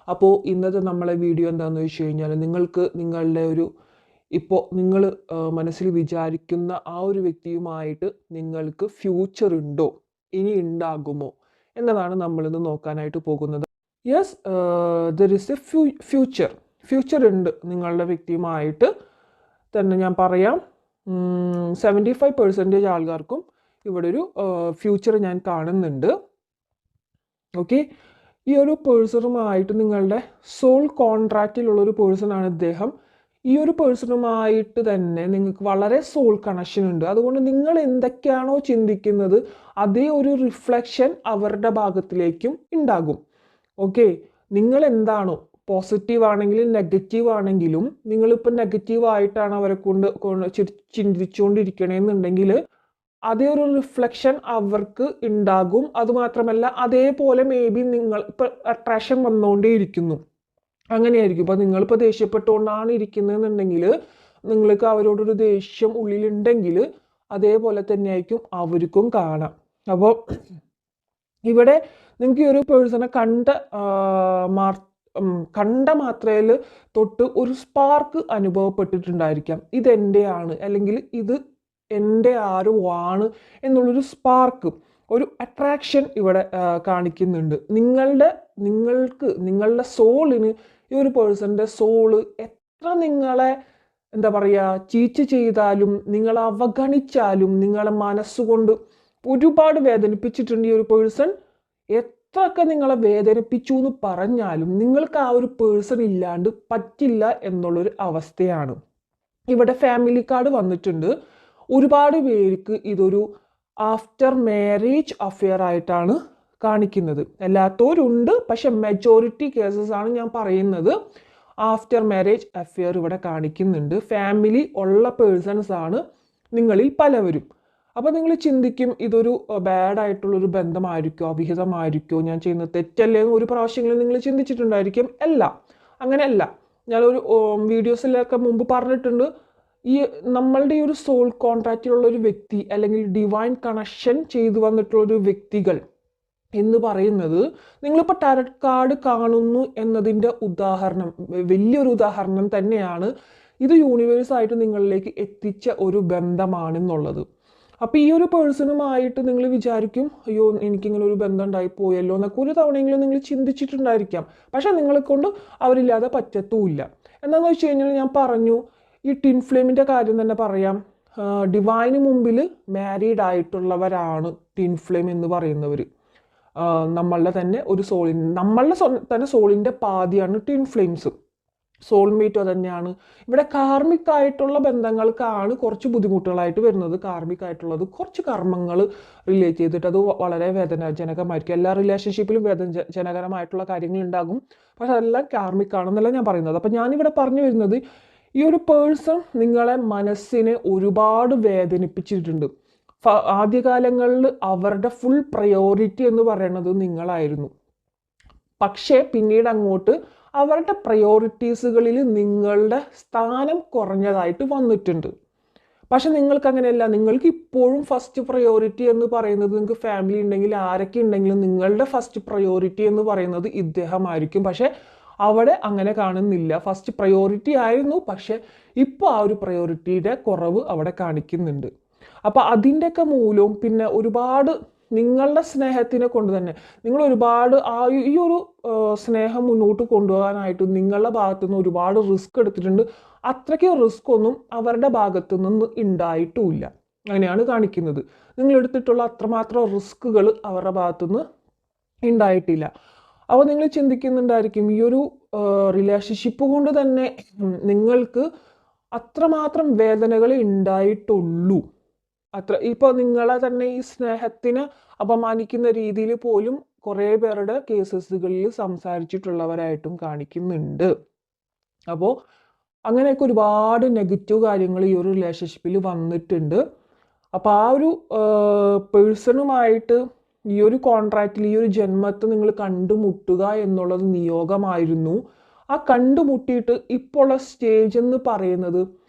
അപ്പോൾ ഇന്നത്തെ നമ്മളെ വീഡിയോ എന്താണെന്ന് വെച്ച് കഴിഞ്ഞാൽ നിങ്ങൾക്ക് നിങ്ങളുടെ ഒരു ഇപ്പോൾ നിങ്ങൾ മനസ്സിൽ വിചാരിക്കുന്ന ആ ഒരു വ്യക്തിയുമായിട്ട് നിങ്ങൾക്ക് ഫ്യൂച്ചർ ഉണ്ടോ, ഇനി ഉണ്ടാകുമോ എന്നതാണ് നമ്മളിന്ന് നോക്കാനായിട്ട് പോകുന്നത്. Yes, there is A future ഉണ്ട് നിങ്ങളുടെ വ്യക്തിയുമായിട്ട് തന്നെ. ഞാൻ പറയാം, 75% ആൾക്കാർക്കും ഇവിടെ ഒരു ഫ്യൂച്ചർ ഞാൻ കാണുന്നുണ്ട്. ഓക്കെ, ഈ ഒരു പേഴ്സണുമായിട്ട് നിങ്ങളുടെ സോൾ കോൺട്രാക്റ്റിലുള്ളൊരു പേഴ്സണാണ് ഇദ്ദേഹം. ഈ ഒരു പേഴ്സണുമായിട്ട് തന്നെ നിങ്ങൾക്ക് വളരെ സോൾ കണക്ഷൻ ഉണ്ട്. അതുകൊണ്ട് നിങ്ങൾ എന്തൊക്കെയാണോ ചിന്തിക്കുന്നത് അതേ ഒരു റിഫ്ലക്ഷൻ അവരുടെ ഭാഗത്തിലേക്കും ഉണ്ടാകും. ഓക്കെ, നിങ്ങൾ എന്താണോ പോസിറ്റീവ് ആണെങ്കിലും നെഗറ്റീവ് ആണെങ്കിലും നിങ്ങളിപ്പോൾ നെഗറ്റീവായിട്ടാണ് അവരെ കൊണ്ട് ചിന്തിച്ചുകൊണ്ടിരിക്കണമെന്നുണ്ടെങ്കിൽ അതേ ഒരു റിഫ്ലക്ഷൻ അവർക്ക് ഉണ്ടാകും. അതുമാത്രമല്ല അതേപോലെ മേ ബി നിങ്ങൾ ഇപ്പം അട്രാക്ഷൻ വന്നുകൊണ്ടേയിരിക്കുന്നു. അങ്ങനെയായിരിക്കും. ഇപ്പോൾ നിങ്ങളിപ്പോൾ ദേഷ്യപ്പെട്ടുകൊണ്ടാണ് ഇരിക്കുന്നതെന്നുണ്ടെങ്കിൽ നിങ്ങൾക്ക് അവരോടൊരു ദേഷ്യം ഉള്ളിലുണ്ടെങ്കിൽ അതേപോലെ തന്നെയായിരിക്കും അവർക്കും കാണാം. അപ്പോൾ ഇവിടെ നിങ്ങൾക്ക് ഈ ഒരു പേഴ്സണെ കണ്ട മാത്രയിൽ തൊട്ട് ഒരു സ്പാർക്ക് അനുഭവപ്പെട്ടിട്ടുണ്ടായിരിക്കാം. ഇതെൻ്റെയാണ്, അല്ലെങ്കിൽ ഇത് എൻ്റെ ആരും ആണ് എന്നുള്ളൊരു സ്പാർക്ക്, ഒരു അട്രാക്ഷൻ ഇവിടെ കാണിക്കുന്നുണ്ട്. നിങ്ങളുടെ സോളിന് ഈ ഒരു പേഴ്സൻ്റെ സോള് എത്ര നിങ്ങളെ എന്താ പറയുക ചീറ്റ് ചെയ്താലും, നിങ്ങളെ അവഗണിച്ചാലും, നിങ്ങളെ മനസ്സുകൊണ്ട് ഒരുപാട് വേദനിപ്പിച്ചിട്ടുണ്ട് ഈ ഒരു പേഴ്സൺ. എത്രയൊക്കെ നിങ്ങളെ വേദനിപ്പിച്ചു എന്ന് പറഞ്ഞാലും നിങ്ങൾക്ക് ആ ഒരു പേഴ്സൺ ഇല്ലാണ്ട് പറ്റില്ല എന്നുള്ളൊരു അവസ്ഥയാണ്. ഇവിടെ ഫാമിലി കാർഡ് വന്നിട്ടുണ്ട്. ഒരുപാട് പേർക്ക് ഇതൊരു ആഫ്റ്റർ മാരേജ് അഫെയർ ആയിട്ടാണ് കാണിക്കുന്നത്. എല്ലാത്തവരുണ്ട്, പക്ഷെ മെജോറിറ്റി കേസസ് ആണ് ഞാൻ പറയുന്നത്. ആഫ്റ്റർ മാരേജ് അഫെയർ ഇവിടെ കാണിക്കുന്നുണ്ട്. ഫാമിലി ഉള്ള പേഴ്സൺസ് ആണ് നിങ്ങളിൽ പലവരും. അപ്പോൾ നിങ്ങൾ ചിന്തിക്കും ഇതൊരു ബാഡായിട്ടുള്ളൊരു ബന്ധമായിരിക്കോ, അവിഹിതമായിരിക്കോ, ഞാൻ ചെയ്യുന്നത് തെറ്റല്ലേ എന്ന് ഒരു പ്രാവശ്യങ്ങളിൽ നിങ്ങൾ ചിന്തിച്ചിട്ടുണ്ടായിരിക്കും. അല്ല, അങ്ങനെയല്ല. ഞാനൊരു വീഡിയോസിലൊക്കെ മുമ്പ് പറഞ്ഞിട്ടുണ്ട്, ഈ നമ്മളുടെ ഈ ഒരു സോൾ കോൺട്രാക്റ്റിലുള്ള ഒരു വ്യക്തി അല്ലെങ്കിൽ ഡിവൈൻ കണക്ഷൻ ചെയ്തു വന്നിട്ടുള്ളൊരു വ്യക്തികൾ എന്ന് പറയുന്നത് നിങ്ങളിപ്പോൾ ടാരറ്റ് കാർഡ് കാണുന്നു എന്നതിൻ്റെ ഉദാഹരണം, വലിയൊരു ഉദാഹരണം തന്നെയാണ്. ഇത് യൂണിവേഴ്സായിട്ട് നിങ്ങളിലേക്ക് എത്തിച്ച ഒരു ബന്ധമാണെന്നുള്ളത്. അപ്പോൾ ഈ ഒരു പേഴ്സണുമായിട്ട് നിങ്ങൾ വിചാരിക്കും, അയ്യോ എനിക്കിങ്ങനെ ഒരു ബന്ധം ഉണ്ടായി പോയല്ലോ എന്നൊക്കെ ഒരു തവണയെങ്കിലും നിങ്ങൾ ചിന്തിച്ചിട്ടുണ്ടായിരിക്കാം. പക്ഷെ നിങ്ങളെ കൊണ്ട് അവരില്ലാതെ പറ്റത്തുമില്ല. എന്താണെന്ന് വെച്ച് കഴിഞ്ഞാൽ ഞാൻ പറഞ്ഞു, ഈ ടിൻ ഫ്ലെയിമിൻ്റെ കാര്യം തന്നെ പറയാം. ഡിവൈന് മുമ്പിൽ മാരീഡ് ആയിട്ടുള്ളവരാണ് ടിൻ ഫ്ലെയിം എന്ന് പറയുന്നവർ. നമ്മളുടെ തന്നെ ഒരു നമ്മളുടെ തന്നെ സോളിൻ്റെ പാതിയാണ് ടിൻ ഫ്ലെയിംസ്. സോൾമേറ്റ് തന്നെയാണ്. ഇവിടെ കാർമിക് ആയിട്ടുള്ള ബന്ധങ്ങൾക്കാണ് കുറച്ച് ബുദ്ധിമുട്ടുകളായിട്ട് വരുന്നത്. കാർമിക് ആയിട്ടുള്ളത് കുറച്ച് കർമ്മങ്ങൾ റിലേറ്റ് ചെയ്തിട്ട് അത് വളരെ വേദനാജനകമായിരിക്കും. എല്ലാ റിലേഷൻഷിപ്പിലും വേദനാജനകരമായിട്ടുള്ള കാര്യങ്ങൾ ഉണ്ടാകും, പക്ഷെ അതെല്ലാം കാർമിക് ആണെന്നല്ല ഞാൻ പറയുന്നത്. അപ്പം ഞാനിവിടെ പറഞ്ഞു വരുന്നത്, ഈ ഒരു പേഴ്സൺ നിങ്ങളെ മനസ്സിനെ ഒരുപാട് വേദനിപ്പിച്ചിട്ടുണ്ട്. ആദ്യകാലങ്ങളിൽ അവരുടെ ഫുൾ പ്രയോറിറ്റി എന്ന് പറയുന്നത് നിങ്ങളായിരുന്നു. പക്ഷേ പിന്നീട് അങ്ങോട്ട് അവരുടെ പ്രയോറിറ്റീസുകളിൽ നിങ്ങളുടെ സ്ഥാനം കുറഞ്ഞതായിട്ട് വന്നിട്ടുണ്ട്. പക്ഷെ നിങ്ങൾക്ക് അങ്ങനെയല്ല. നിങ്ങൾക്ക് ഇപ്പോഴും ഫസ്റ്റ് പ്രയോറിറ്റി എന്ന് പറയുന്നത്, നിങ്ങൾക്ക് ഫാമിലി ഉണ്ടെങ്കിൽ ആരൊക്കെ ഉണ്ടെങ്കിലും നിങ്ങളുടെ ഫസ്റ്റ് പ്രയോറിറ്റി എന്ന് പറയുന്നത് ഇദ്ദേഹമായിരിക്കും. പക്ഷെ അവിടെ അങ്ങനെ കാണുന്നില്ല. ഫസ്റ്റ് പ്രയോറിറ്റി ആയിരുന്നു, പക്ഷെ ഇപ്പോൾ ആ ഒരു പ്രയോറിറ്റിയുടെ കുറവ് അവിടെ കാണിക്കുന്നുണ്ട്. അപ്പോൾ അതിൻ്റെയൊക്കെ മൂലവും പിന്നെ ഒരുപാട് നിങ്ങളുടെ സ്നേഹത്തിനെ കൊണ്ട് തന്നെ നിങ്ങൾ ഒരുപാട് ഈ ഒരു സ്നേഹം മുന്നോട്ട് കൊണ്ടുപോകാനായിട്ട് നിങ്ങളുടെ ഭാഗത്തു നിന്ന് ഒരുപാട് റിസ്ക് എടുത്തിട്ടുണ്ട്. അത്രയ്ക്ക് റിസ്ക് ഒന്നും അവരുടെ ഭാഗത്തു നിന്ന് ഉണ്ടായിട്ടുമില്ല. അങ്ങനെയാണ് കാണിക്കുന്നത്. നിങ്ങൾ എടുത്തിട്ടുള്ള അത്രമാത്രം റിസ്കുകൾ അവരുടെ ഭാഗത്തുനിന്ന് ഉണ്ടായിട്ടില്ല. അപ്പോൾ നിങ്ങൾ ചിന്തിക്കുന്നുണ്ടായിരിക്കും, ഈ ഒരു റിലേഷൻഷിപ്പ് കൊണ്ട് തന്നെ നിങ്ങൾക്ക് അത്രമാത്രം വേദനകൾ ഉണ്ടായിട്ടുള്ളൂ. ഇപ്പോൾ നിങ്ങളെ തന്നെ ഈ സ്നേഹത്തിന് അപമാനിക്കുന്ന രീതിയിൽ പോലും കുറേ പേരുടെ കേസസുകളിൽ സംസാരിച്ചിട്ടുള്ളവരായിട്ടും കാണിക്കുന്നുണ്ട്. അപ്പോൾ അങ്ങനെയൊക്കെ ഒരുപാട് നെഗറ്റീവ് കാര്യങ്ങൾ ഈ ഒരു റിലേഷൻഷിപ്പിൽ വന്നിട്ടുണ്ട്. അപ്പോൾ ആ ഒരു പേഴ്സണുമായിട്ട് ഈ ഒരു കോൺട്രാക്റ്റിൽ ഈ ഒരു ജന്മത്തെ നിങ്ങൾ കണ്ടുമുട്ടുക എന്നുള്ളത് നിയോഗമായിരുന്നു. ആ കണ്ടുമുട്ടിയിട്ട് ഇപ്പോൾ ഉള്ള സ്റ്റേജ് എന്ന് പറയുന്നത്,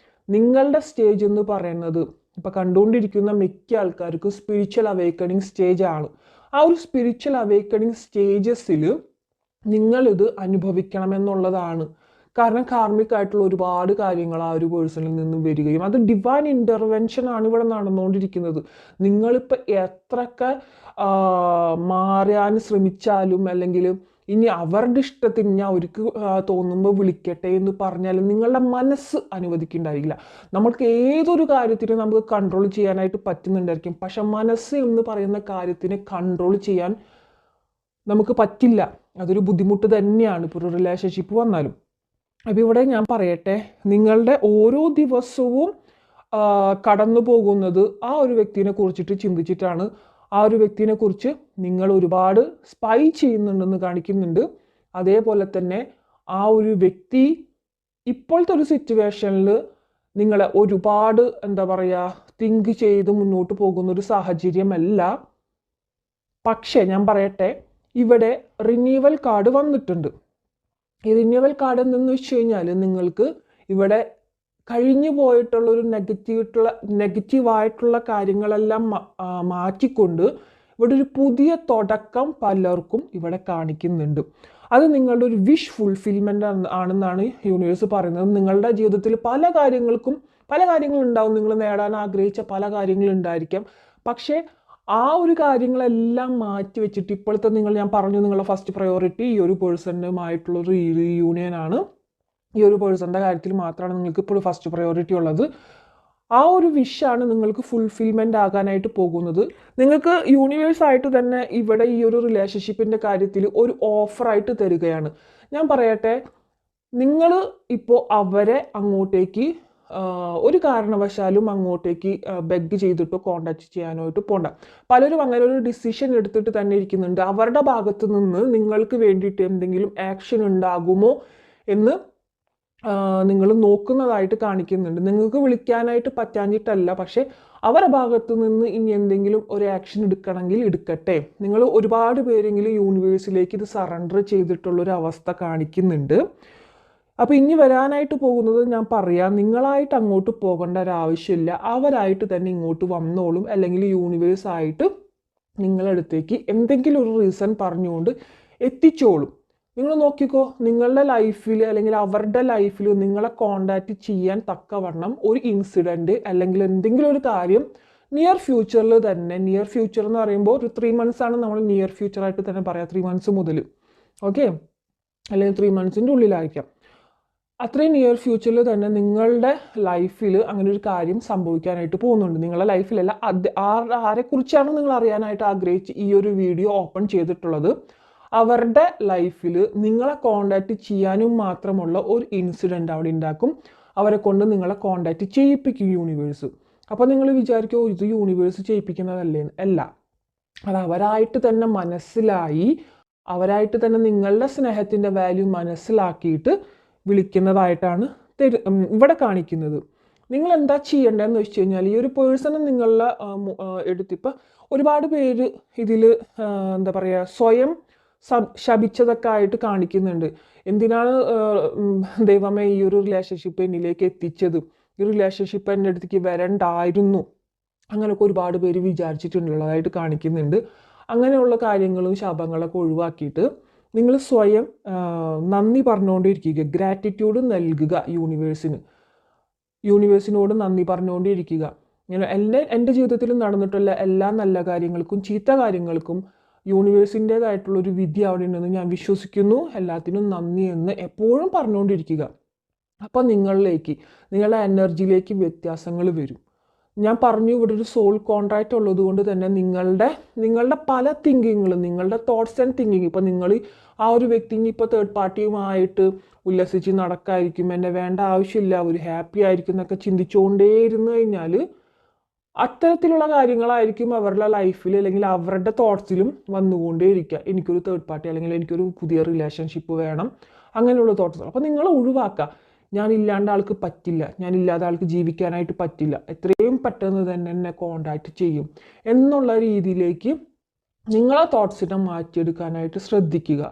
നിങ്ങളുടെ സ്റ്റേജ് എന്ന് പറയുന്നത് ഇപ്പം കണ്ടുകൊണ്ടിരിക്കുന്ന മിക്ക ആൾക്കാർക്കും സ്പിരിച്വൽ അവേക്കണിങ് സ്റ്റേജ് ആണ്. ആ ഒരു സ്പിരിച്വൽ അവേക്കണിങ് സ്റ്റേജസിൽ നിങ്ങളിത് അനുഭവിക്കണമെന്നുള്ളതാണ്. കാരണം കാർമികമായിട്ടുള്ള ഒരുപാട് കാര്യങ്ങൾ ആ ഒരു പേഴ്സണിൽ നിന്നും വരികയും അത് ഡിവൈൻ ഇൻ്റർവെൻഷൻ ആണ് ഇവിടെ നടന്നുകൊണ്ടിരിക്കുന്നത്. നിങ്ങളിപ്പോൾ എത്രയൊക്കെ മാറാൻ ശ്രമിച്ചാലും അല്ലെങ്കിൽ ഇനി അവരുടെ ഇഷ്ടത്തിന് ഞാൻ അവർക്ക് തോന്നുമ്പോൾ വിളിക്കട്ടെ എന്ന് പറഞ്ഞാലും നിങ്ങളുടെ മനസ്സ് അനുവദിക്കുന്നുണ്ടായിരിക്കില്ല. നമ്മൾക്ക് ഏതൊരു കാര്യത്തിനും നമുക്ക് കൺട്രോൾ ചെയ്യാനായിട്ട് പറ്റുന്നുണ്ടായിരിക്കും, പക്ഷെ മനസ്സ് എന്ന് പറയുന്ന കാര്യത്തിനെ കൺട്രോൾ ചെയ്യാൻ നമുക്ക് പറ്റില്ല. അതൊരു ബുദ്ധിമുട്ട് തന്നെയാണ് ഇപ്പോൾ ഒരു റിലേഷൻഷിപ്പ് വന്നാലും. അപ്പോൾ ഇവിടെ ഞാൻ പറയട്ടെ, നിങ്ങളുടെ ഓരോ ദിവസവും കടന്നു പോകുന്നത് ആ ഒരു വ്യക്തിനെ കുറിച്ചിട്ട് ചിന്തിച്ചിട്ടാണ്. ആ ഒരു വ്യക്തിനെ കുറിച്ച് നിങ്ങൾ ഒരുപാട് സ്പൈ ചെയ്യുന്നുണ്ടെന്ന് കാണിക്കുന്നുണ്ട്. അതേപോലെ തന്നെ ആ ഒരു വ്യക്തി ഇപ്പോഴത്തെ ഒരു സിറ്റുവേഷനിൽ നിങ്ങളെ ഒരുപാട് എന്താ പറയുക തിങ്ക് ചെയ്ത് മുന്നോട്ട് പോകുന്ന ഒരു സാഹചര്യമല്ല. പക്ഷേ ഞാൻ പറയട്ടെ, ഇവിടെ റിന്യൂവൽ കാർഡ് വന്നിട്ടുണ്ട്. ഈ റിന്യൂവൽ കാർഡ് എന്തെന്ന് വെച്ച് കഴിഞ്ഞാൽ നിങ്ങൾക്ക് ഇവിടെ കഴിഞ്ഞു പോയിട്ടുള്ളൊരു നെഗറ്റീവായിട്ടുള്ള കാര്യങ്ങളെല്ലാം മാറ്റിക്കൊണ്ട് ഇവിടെ ഒരു പുതിയ തുടക്കം പലർക്കും ഇവിടെ കാണിക്കുന്നുണ്ട്. അത് നിങ്ങളുടെ ഒരു വിഷ് ഫുൾഫിൽമെൻ്റ് ആണെന്നാണ് യൂണിവേഴ്സ് പറയുന്നത്. നിങ്ങളുടെ ജീവിതത്തിൽ പല കാര്യങ്ങളുണ്ടാവും. നിങ്ങൾ നേടാൻ ആഗ്രഹിച്ച പല കാര്യങ്ങളുണ്ടായിരിക്കാം. പക്ഷേ ആ ഒരു കാര്യങ്ങളെല്ലാം മാറ്റി വെച്ചിട്ട് ഇപ്പോഴത്തെ ഞാൻ പറഞ്ഞു നിങ്ങളുടെ ഫസ്റ്റ് പ്രയോറിറ്റി ഈ ഒരു പേഴ്സണുമായിട്ടുള്ളൊരു റീയൂണിയനാണ്. ഈ ഒരു പേഴ്സണിൻ്റെ കാര്യത്തിൽ മാത്രമാണ് നിങ്ങൾക്ക് ഇപ്പോൾ ഫസ്റ്റ് പ്രയോറിറ്റി ഉള്ളത്. ആ ഒരു വിഷാണ് നിങ്ങൾക്ക് ഫുൾഫിൽമെൻ്റ് ആകാനായിട്ട് പോകുന്നത്. നിങ്ങൾക്ക് യൂണിവേഴ്സായിട്ട് തന്നെ ഇവിടെ ഈ ഒരു റിലേഷൻഷിപ്പിൻ്റെ കാര്യത്തിൽ ഒരു ഓഫറായിട്ട് തരികയാണ്. ഞാൻ പറയട്ടെ, നിങ്ങൾ ഇപ്പോൾ അവരെ അങ്ങോട്ടേക്ക് ഒരു കാരണവശാലും അങ്ങോട്ടേക്ക് ബെഗ് ചെയ്തിട്ടോ കോണ്ടാക്ട് ചെയ്യാനായിട്ട് പോകണ്ട. പലരും അങ്ങനെ ഒരു ഡിസിഷൻ എടുത്തിട്ട് തന്നെ ഇരിക്കുന്നുണ്ട്. അവരുടെ ഭാഗത്ത് നിന്ന് നിങ്ങൾക്ക് വേണ്ടിയിട്ട് എന്തെങ്കിലും ആക്ഷൻ ഉണ്ടാകുമോ എന്ന് നിങ്ങൾ നോക്കുന്നതായിട്ട് കാണിക്കുന്നുണ്ട്. നിങ്ങൾക്ക് വിളിക്കാനായിട്ട് പറ്റാഞ്ഞിട്ടല്ല, പക്ഷേ അവരുടെ ഭാഗത്ത് നിന്ന് ഇനി എന്തെങ്കിലും ഒരു ആക്ഷൻ എടുക്കണമെങ്കിൽ എടുക്കട്ടെ. നിങ്ങൾ ഒരുപാട് പേരെങ്കിലും യൂണിവേഴ്സിലേക്ക് ഇത് സറണ്ടർ ചെയ്തിട്ടുള്ളൊരു അവസ്ഥ കാണിക്കുന്നുണ്ട്. അപ്പോൾ ഇനി വരാനായിട്ട് പോകുന്നത് ഞാൻ പറയാം, നിങ്ങളായിട്ട് അങ്ങോട്ട് പോകേണ്ട ഒരാവശ്യമില്ല. അവരായിട്ട് തന്നെ ഇങ്ങോട്ട് വന്നോളും, അല്ലെങ്കിൽ യൂണിവേഴ്സായിട്ട് നിങ്ങളടുത്തേക്ക് എന്തെങ്കിലും ഒരു റീസൺ പറഞ്ഞുകൊണ്ട് എത്തിച്ചോളും. നിങ്ങൾ നോക്കിക്കോ, നിങ്ങളുടെ ലൈഫിൽ അല്ലെങ്കിൽ അവരുടെ ലൈഫിൽ നിങ്ങളെ കോണ്ടാക്ട് ചെയ്യാൻ തക്കവണ്ണം ഒരു ഇൻസിഡൻറ്റ് അല്ലെങ്കിൽ എന്തെങ്കിലും ഒരു കാര്യം നിയർ ഫ്യൂച്ചറിൽ തന്നെ, നിയർ ഫ്യൂച്ചർ എന്ന് പറയുമ്പോൾ ഒരു 3 months ആണ് നമ്മൾ നിയർ ഫ്യൂച്ചറായിട്ട് തന്നെ പറയാം. 3 months മുതൽ, ഓക്കെ, അല്ലെങ്കിൽ 3 monthsൻ്റെ ഉള്ളിലായിരിക്കാം. അത്രയും നിയർ ഫ്യൂച്ചറിൽ തന്നെ നിങ്ങളുടെ ലൈഫിൽ അങ്ങനെ ഒരു കാര്യം സംഭവിക്കാനായിട്ട് പോകുന്നുണ്ട്. നിങ്ങളുടെ ലൈഫിലല്ല, ആരെക്കുറിച്ചാണ് നിങ്ങൾ അറിയാനായിട്ട് ആഗ്രഹിച്ച് ഈ ഒരു വീഡിയോ ഓപ്പൺ ചെയ്തിട്ടുള്ളത്. അവരുടെ ലൈഫിൽ നിങ്ങളെ കോണ്ടാക്ട് ചെയ്യാനും മാത്രമുള്ള ഒരു ഇൻസിഡൻറ്റ് അവിടെ ഉണ്ടാക്കും. അവരെ കൊണ്ട് നിങ്ങളെ കോണ്ടാക്ട് ചെയ്യിപ്പിക്കും യൂണിവേഴ്സ്. അപ്പോൾ നിങ്ങൾ വിചാരിക്കുമോ ഇത് യൂണിവേഴ്സ് ചെയ്യിപ്പിക്കുന്നതല്ലേ? അല്ല, അത് അവരായിട്ട് തന്നെ മനസ്സിലായി, അവരായിട്ട് തന്നെ നിങ്ങളുടെ സ്നേഹത്തിൻ്റെ വാല്യൂ മനസ്സിലാക്കിയിട്ട് വിളിക്കുന്നതായിട്ടാണ് ഇവിടെ കാണിക്കുന്നത്. നിങ്ങൾ എന്താ ചെയ്യേണ്ടതെന്ന് വെച്ച് കഴിഞ്ഞാൽ, ഈ ഒരു പേഴ്സണെ നിങ്ങളുടെ എടുത്തിപ്പോൾ ഒരുപാട് പേര് ഇതിൽ എന്താ പറയുക സ്വയം ശപിച്ചതൊക്കെ ആയിട്ട് കാണിക്കുന്നുണ്ട്. എന്തിനാണ് ദൈവമേ ഈ ഒരു റിലേഷൻഷിപ്പ് എന്നിലേക്ക് എത്തിച്ചത്, ഈ റിലേഷൻഷിപ്പ് എൻ്റെ അടുത്തേക്ക് വരണ്ടായിരുന്നു, അങ്ങനെയൊക്കെ ഒരുപാട് പേര് വിചാരിച്ചിട്ടുള്ളതായിട്ട് കാണിക്കുന്നുണ്ട്. അങ്ങനെയുള്ള കാര്യങ്ങളും ശാപങ്ങളൊക്കെ ഒഴിവാക്കിയിട്ട് നിങ്ങൾ സ്വയം നന്ദി പറഞ്ഞുകൊണ്ടിരിക്കുക, ഗ്രാറ്റിറ്റ്യൂഡ് നൽകുക യൂണിവേഴ്സിനോട് നന്ദി പറഞ്ഞുകൊണ്ടിരിക്കുക. ഇങ്ങനെ എൻ്റെ ജീവിതത്തിൽ നടന്നിട്ടുള്ള എല്ലാ നല്ല കാര്യങ്ങൾക്കും ചീത്ത കാര്യങ്ങൾക്കും യൂണിവേഴ്സിൻ്റേതായിട്ടുള്ളൊരു വിധി അവിടെ ഉണ്ടെന്ന് ഞാൻ വിശ്വസിക്കുന്നു. എല്ലാത്തിനും നന്ദി എന്ന് എപ്പോഴും പറഞ്ഞുകൊണ്ടിരിക്കുക. അപ്പോൾ നിങ്ങളുടെ എനർജിയിലേക്ക് വ്യത്യാസങ്ങൾ വരും. ഞാൻ പറഞ്ഞു, ഇവിടെ ഒരു സോൾ കോൺട്രാക്റ്റ് ഉള്ളത് കൊണ്ട് തന്നെ നിങ്ങളുടെ പല തിങ്കിങ്ങുകളും, നിങ്ങളുടെ തോട്ട്സ് ആൻഡ് തിങ്കിങ്, ഇപ്പോൾ നിങ്ങൾ ആ ഒരു വ്യക്തി ഇപ്പോൾ തേർഡ് പാർട്ടിയുമായിട്ട് ഉല്ലസിച്ച് നടക്കായിരിക്കും, എന്നെ വേണ്ട ആവശ്യമില്ല, ഒരു ഹാപ്പി ആയിരിക്കും എന്നൊക്കെ ചിന്തിച്ചുകൊണ്ടേ ഇരുന്ന് കഴിഞ്ഞാൽ അത്തരത്തിലുള്ള കാര്യങ്ങളായിരിക്കും അവരുടെ ലൈഫിൽ അല്ലെങ്കിൽ അവരുടെ തോട്ട്സിലും വന്നുകൊണ്ടേയിരിക്കുക. എനിക്കൊരു തേർഡ് പാർട്ടി അല്ലെങ്കിൽ എനിക്കൊരു പുതിയ റിലേഷൻഷിപ്പ് വേണം, അങ്ങനെയുള്ള തോട്ട്സ്. അപ്പോൾ നിങ്ങൾ ഒഴിവാക്കുക. ഞാനില്ലാണ്ട് ആൾക്ക് പറ്റില്ല, ഞാനില്ലാതെ ആൾക്ക് ജീവിക്കാനായിട്ട് പറ്റില്ല, എത്രയും പെട്ടെന്ന് തന്നെ എന്നെ കോണ്ടാക്ട് ചെയ്യും എന്നുള്ള രീതിയിലേക്ക് നിങ്ങളെ തോട്ട്സിനെ മാറ്റിയെടുക്കാനായിട്ട് ശ്രദ്ധിക്കുക.